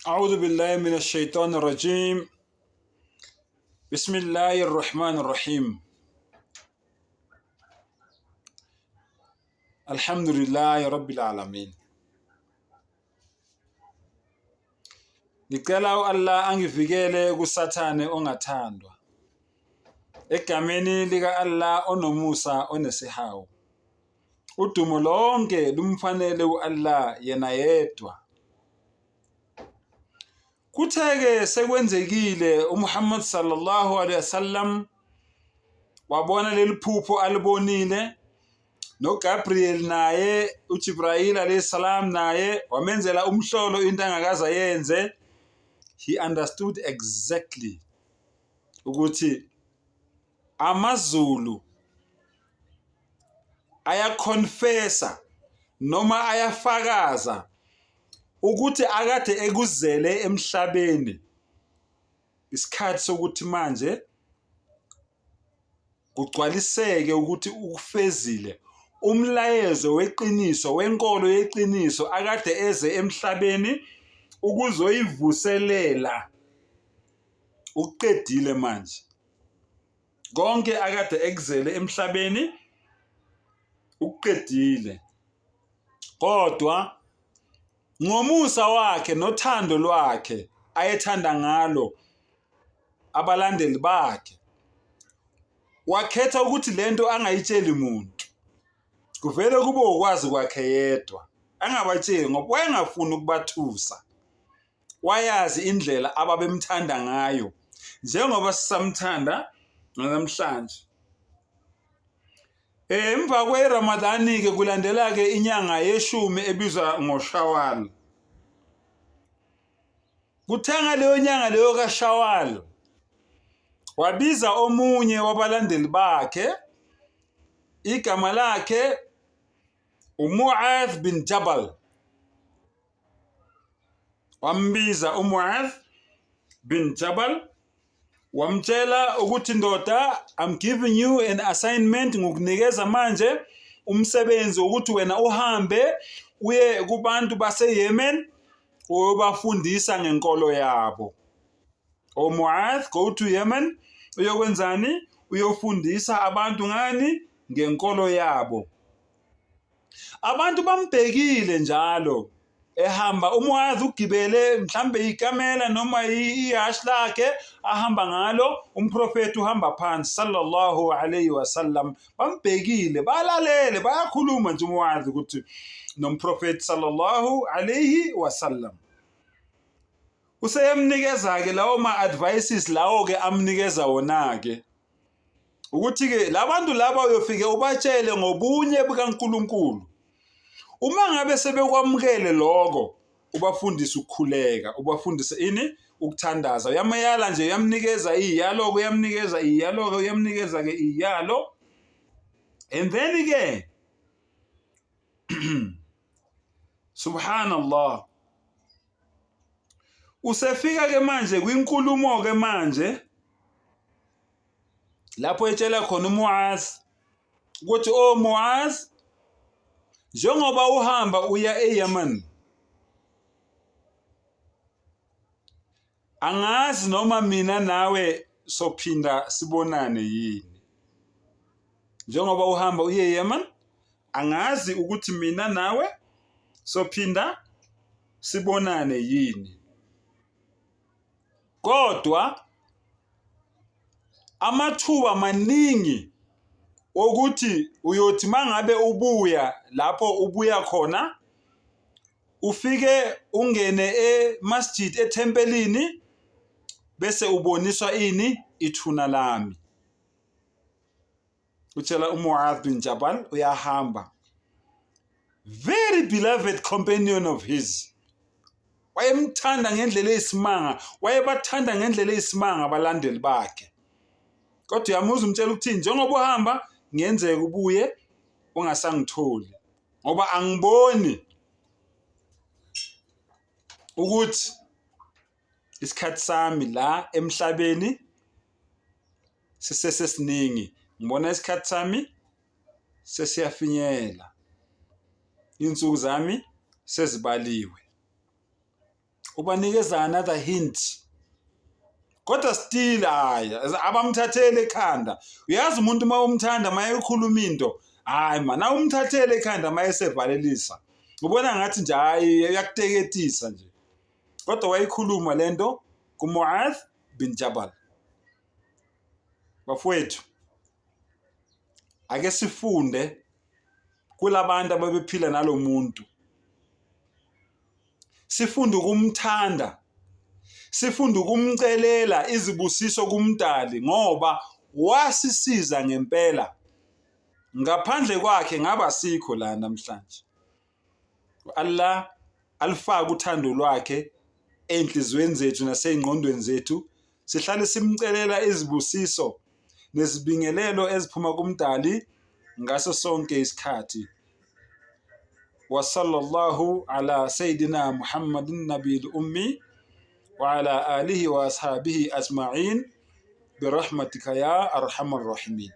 أعوذ بالله من الشيطان الرجيم. بسم الله الرحمن الرحيم. الحمد لله رب العالمين. Ngicela Allah angivikele kusathane ongathandwa. Egameni lika Allah onomusa onesihawu. Udumo lonke lumfanele uAllah yena yedwa. Kutheke sekwenzekile uMuhammad sallallahu alaihi wasallam wabona leliphupho alibonile. No Gabriel naye uJibrayil alayhi salam naye wamenzela umhlolo into angakaza yenze. He understood exactly ukuthi amaZulu ayaconfessa noma ayafakaza ukuthi akade ekuzele emhlabeni isikhathi sokuthi manje kugcwaliseke ukuthi ukufezile umlayezo weqiniso wenkolo yeqiniso akade eze emhlabeni ukuzoyivuselela uqedile manje konke akade ekuzele emhlabeni uqedile kodwa ngomusa wakhe nothando lwakhe ayethanda ngalo abalandeli bakhe wakhetha ukuthi lento angayitsheli umuntu kuvele kube ukwazi kwakhe yedwa angabatsheli ngoba wayengafuni ukubathusa wayazi indlela ababemthanda ngayo njengoba sisamthanda namhlanje. Emva kweRamadani ke kulandela ke inyanga yeshumi ebizwa ngoShawwal. Kuthenga leyo nyanga leyo kaShawwal wabiza omunye wabalandeli bakhe igama lakhe uMu'adh bin Jabal. Wambiza uMu'adh bin Jabal wamtshela ukuthi ndoda, I'm giving you an assignment ngokunikeza manje umsebenzi ukuthi wena uhambe uye kubantu baseYemen uyobafundisa ngenkolo yabo. Mu'adh, go to Yemen uyokwenzani? Uyofundisa abantu ngani? Ngenkolo yabo. Abantu bambhekile njalo ehamba uMu'adh ugibele mhlambe ikamela noma ihashi lakhe ahamba ngalo umprofeti uhamba phansi sallallahu alayhi wasallam bambhekile balalele bayakhuluma nje uMu'adh ukuthi nomprofeti sallallahu alayhi wasallam useyamnikeza ke lawo ma advices lawo ke amnikeza wona ke ukuthi ke labantu laba uyofike ubatshele ngobunye bukaNkulunkulu. Uma ngabe sebekwamukele lokho ubafundisa ukukhuleka ubafundisa ini ukuthandaza uyamayala nje uyamnikeza iyalo uyamnikeza iyalo uyamnikeza ke iyalo and then ke subhanallah usefika ke manje kwinkulumo ke manje lapho etshela khona uMu'adh ukuthi Mu'adh njengoba uhamba uya eYemen angazi noma mina nawe sophinda sibonane yini. Njengoba uhamba uye eYemen angazi ukuthi mina nawe sophinda sibonane yini. Kodwa amathuba maningi ukuthi uyothi mangabe ubuya lapho ubuya khona ufike ungene emasjid etempelini bese uboniswa ini ithuna lami. Utshela uMu'adh bin Jabal uyahamba. Very beloved companion of his. Wayemthanda ngendlela eyisimanga, wayebathanda ngendlela eyisimanga abalandeli bakhe. Kodwa uyamuzwa umtshela ukuthi njengoba uhamba ngenzeka ubuye ungasangitholi ngoba angiboni ukuthi isikhathi sami la emhlabeni sisesiningi. Ngibona isikhathi sami sesiyafinyela. Insuku zami sezibaliwe. ubanikeza another hint, kodwa still haya abamthathele ekhanda. Uyazi umuntu uma umthanda maye ukhuluma into, hayi mana umthathele ekhanda maye sevalelisa, ubona ngathi nje hayi uyakuteketisa nje, kodwa wayikhuluma lento kuMuadh bin Jabal. Bafowethu, ake sifunde kulabantu ababephila nalomuntu, sifunde ukumthanda, sifunde ukumcelela izibusiso kumdali ngoba wasisiza ngempela. Ngaphandle kwakhe ngaba sikho la namhlanje. Allah alifaka uthando lwakhe enhlizweni zethu nasengqondweni zethu, sihlale simcelela izibusiso nezibingelelo eziphuma kumdali ngaso sonke isikhathi. Wa sallallahu ala sayidina Muhammadin nabiyil ummi wa ala alihi wa ashabihi ajma'in birahmatika ya arhamar rahimin.